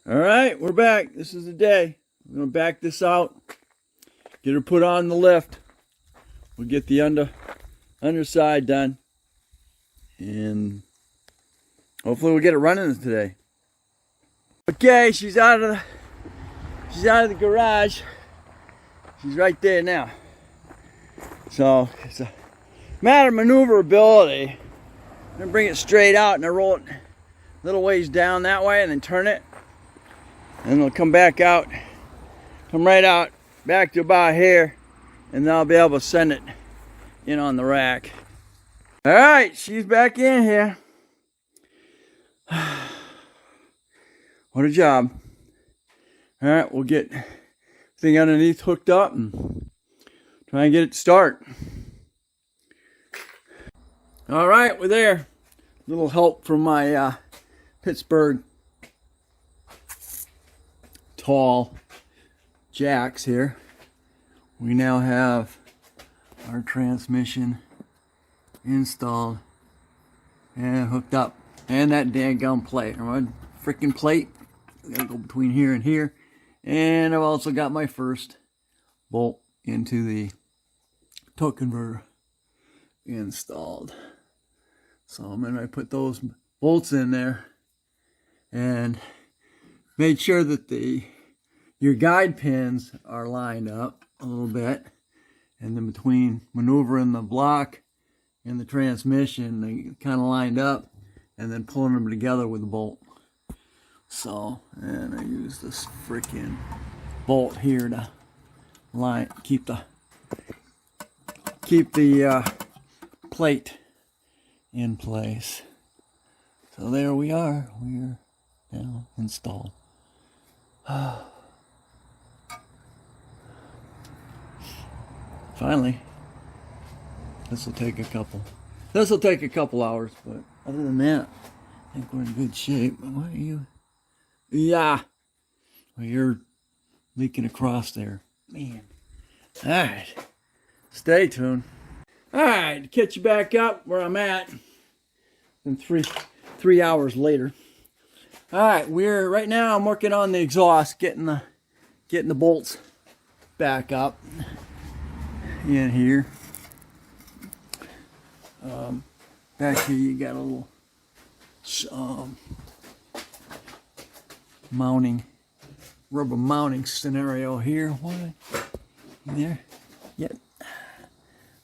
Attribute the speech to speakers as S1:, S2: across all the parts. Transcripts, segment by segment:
S1: All right, we're back. This is the day. We're going to back this out. Get her put on the lift. We'll get the underside done. And hopefully we'll get it running today. Okay, she's out of the garage. She's right there now. So it's a matter of maneuverability. I'm going to bring it straight out and I roll it a little ways down that way and then turn it. And it'll come back out, come right out, back to about here, and then I'll be able to send it in on the rack. All right, she's back in here. What a job. All right, we'll get the thing underneath hooked up and try and get it to start. All right, we're there. A little help from my Pittsburgh tall jacks here. We now have our transmission installed and hooked up, and that dadgum plate. Right? Freaking plate. I gotta go between here and here. And I've also got my first bolt into the torque converter installed. So I'm gonna put those bolts in there and made sure that your guide pins are lined up a little bit, and then between maneuvering the block and the transmission, they kind of lined up, and then pulling them together with the bolt. So, and I use this freaking bolt here to keep the plate in place. So there we are. We're now installed. Finally, this will take a couple hours, but other than that, I think we're in good shape. What are you? Yeah, well, you're leaking across there, man. All right, stay tuned. All right, to catch you back up where I'm at. And three hours later. All right, right now I'm working on the exhaust, getting the bolts back up in here. Back here you got a little rubber mounting scenario here. Why? There. Yep.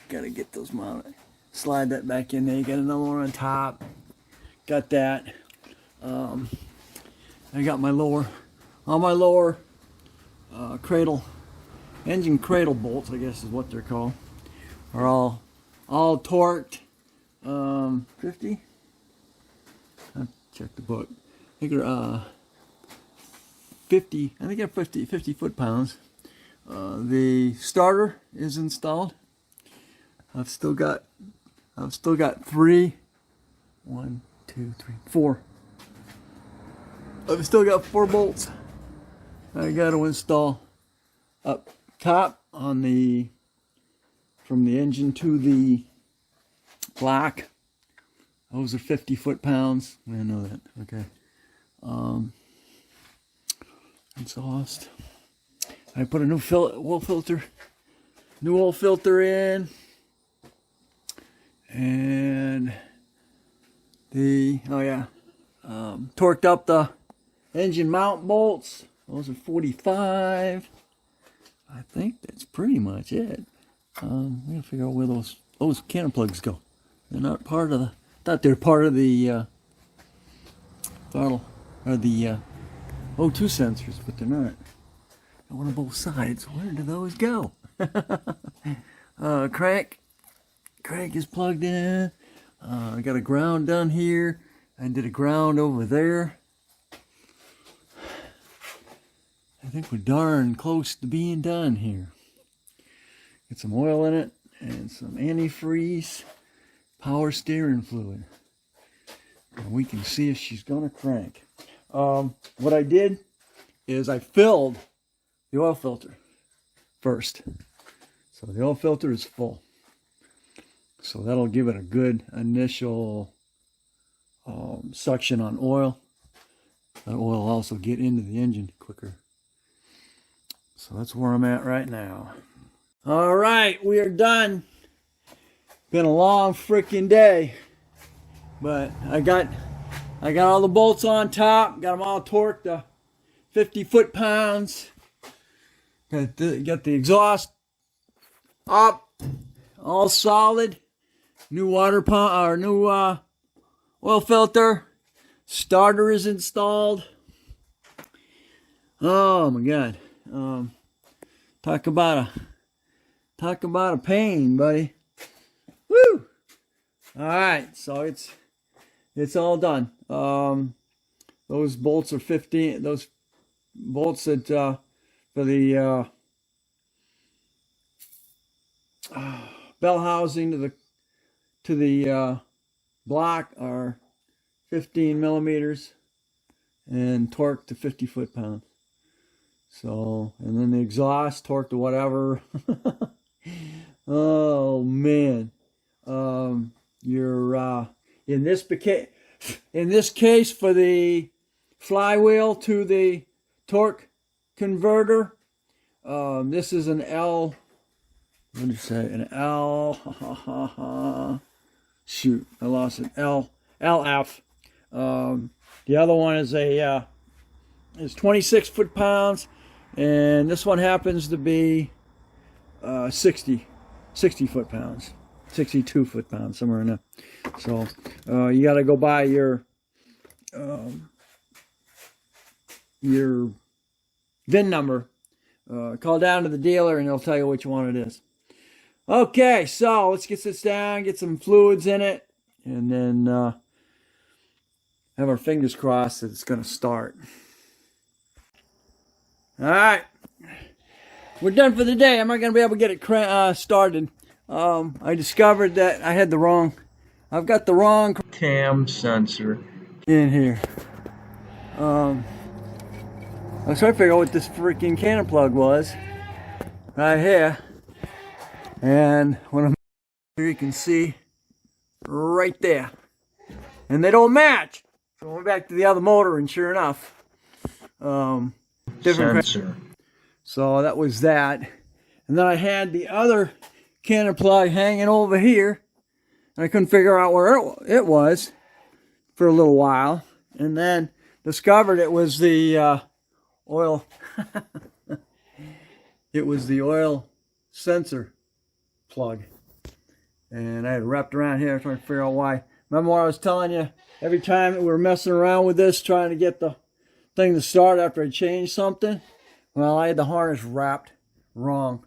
S1: Got to get those mounted. Slide that back in there. You got another one on top. Got that. I got my lower cradle, engine cradle bolts, I guess is what they're called, are all torqued. 50. I'll check the book. I think they're 50. I think they're 50 foot-pounds. The starter is installed. I've still got 3. 1, 2, 3, 4. I've still got 4 bolts I got to install up top on from the engine to the block. Those are 50 foot-pounds. I know that. Okay. Exhaust. I put a new oil filter in, and torqued up the engine mount bolts. Those are 45. I think that's pretty much it. I'm gonna figure out where those cannon plugs go. They're not part of the. Thought they're part of the throttle or the O2 sensors, but they're not. Got one on both sides. Where do those go? Crank is plugged in. I got a ground done here. I did a ground over there. I think we're darn close to being done here. Get some oil in it and some antifreeze, power steering fluid. And we can see if she's gonna crank. What I did is I filled the oil filter first. So the oil filter is full. So that'll give it a good initial suction on oil. That oil will also get into the engine quicker. So that's where I'm at right now. All right, we are done. Been a long freaking day, but I got all the bolts on top. Got them all torqued to 50 foot-pounds. Got the exhaust up, all solid. New water pump, or new oil filter. Starter is installed. Oh my God! Talk about a pain, buddy. Woo! All right, so it's all done. Those bolts are 15. Those bolts that for the bell housing to the block are 15 millimeters and torqued to 50 foot-pounds. So, and then the exhaust torqued to whatever. Oh man. You're in this case for the flywheel to the torque converter. This is an L. What did you say? An L. Shoot, I lost it. LF. The other one is is 26 foot-pounds, and this one happens to be 60 foot-pounds, 62 foot-pounds, somewhere in there. So you got to go buy your VIN number. Call down to the dealer, and they'll tell you which one it is. Okay, so let's get this down, get some fluids in it, and then have our fingers crossed that it's going to start. All right, we're done for the day. I'm not going to be able to get it started. I discovered that I've got the wrong cam sensor in here. I was trying to figure out what this freaking cannon plug was right here. And when I'm here, you can see right there. And they don't match. So I went back to the other motor, and sure enough, different sensor. So that was that. And then I had the other cannon plug hanging over here, and I couldn't figure out where it was for a little while. And then discovered it was the oil. It was the oil sensor plug, and I had wrapped around here trying to figure out why. Remember what I was telling you? Every time we were messing around with this, trying to get the thing to start after I changed something, well, I had the harness wrapped wrong.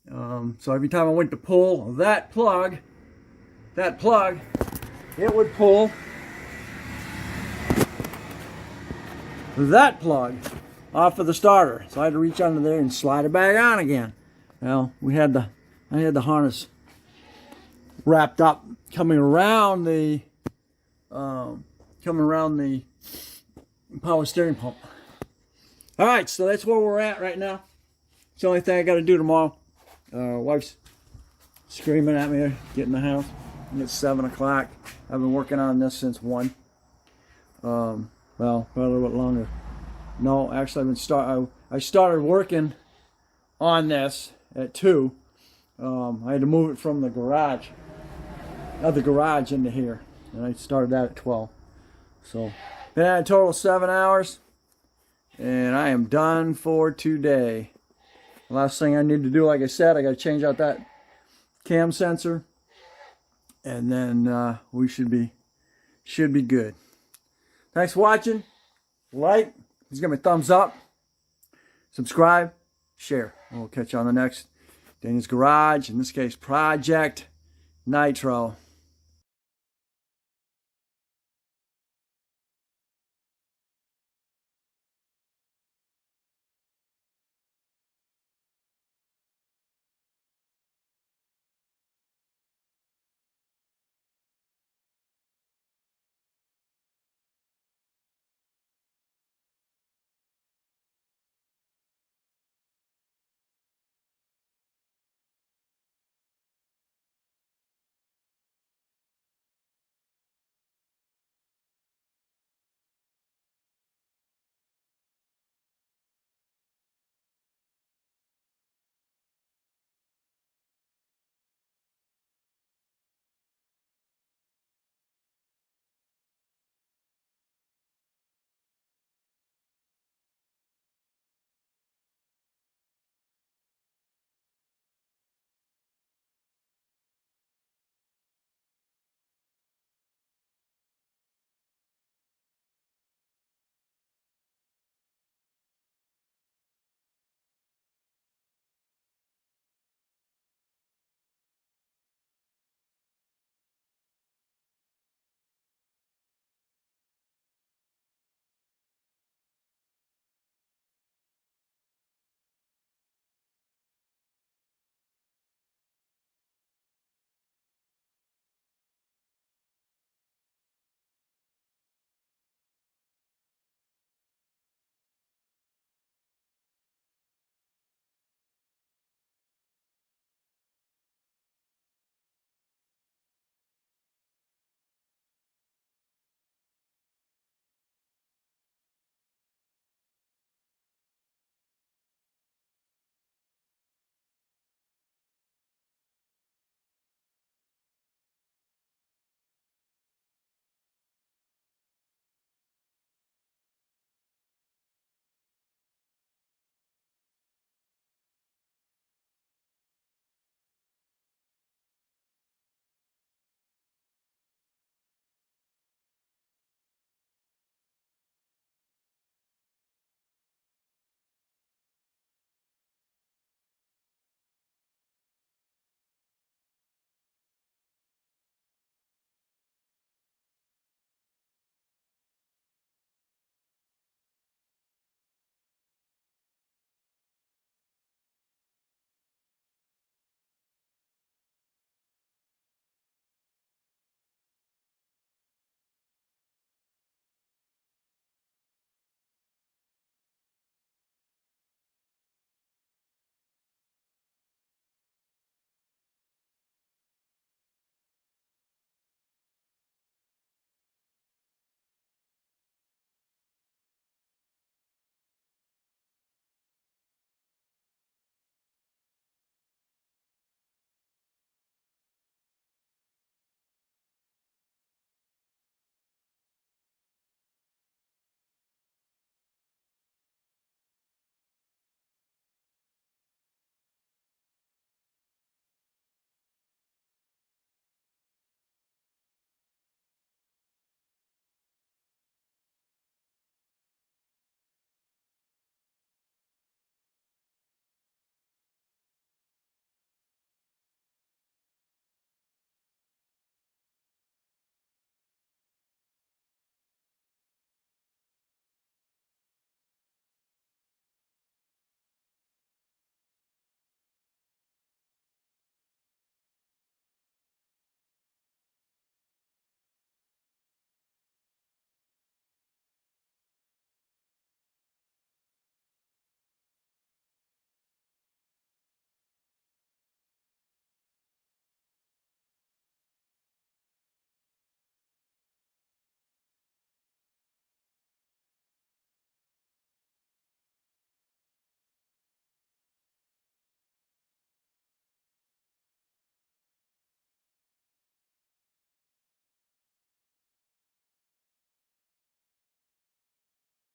S1: So every time I went to pull that plug, it would pull that plug off of the starter. So I had to reach under there and slide it back on again. Well, I had the harness wrapped up coming around the power steering pump. All right, so that's where we're at right now. It's the only thing I got to do tomorrow. Wife's screaming at me to get in the house. It's 7 o'clock. I've been working on this since 1. Well, probably a little bit longer. No, actually, I started working on this at 2. I had to move it from the garage into here, and I started that at 12. So, been at a total of 7 hours, and I am done for today. The last thing I need to do, like I said, I got to change out that cam sensor, and then we should be good. Thanks for watching. Like, just give me a thumbs up, subscribe, share. We'll catch you on the next Daniel's Garage, in this case, Project Nitro.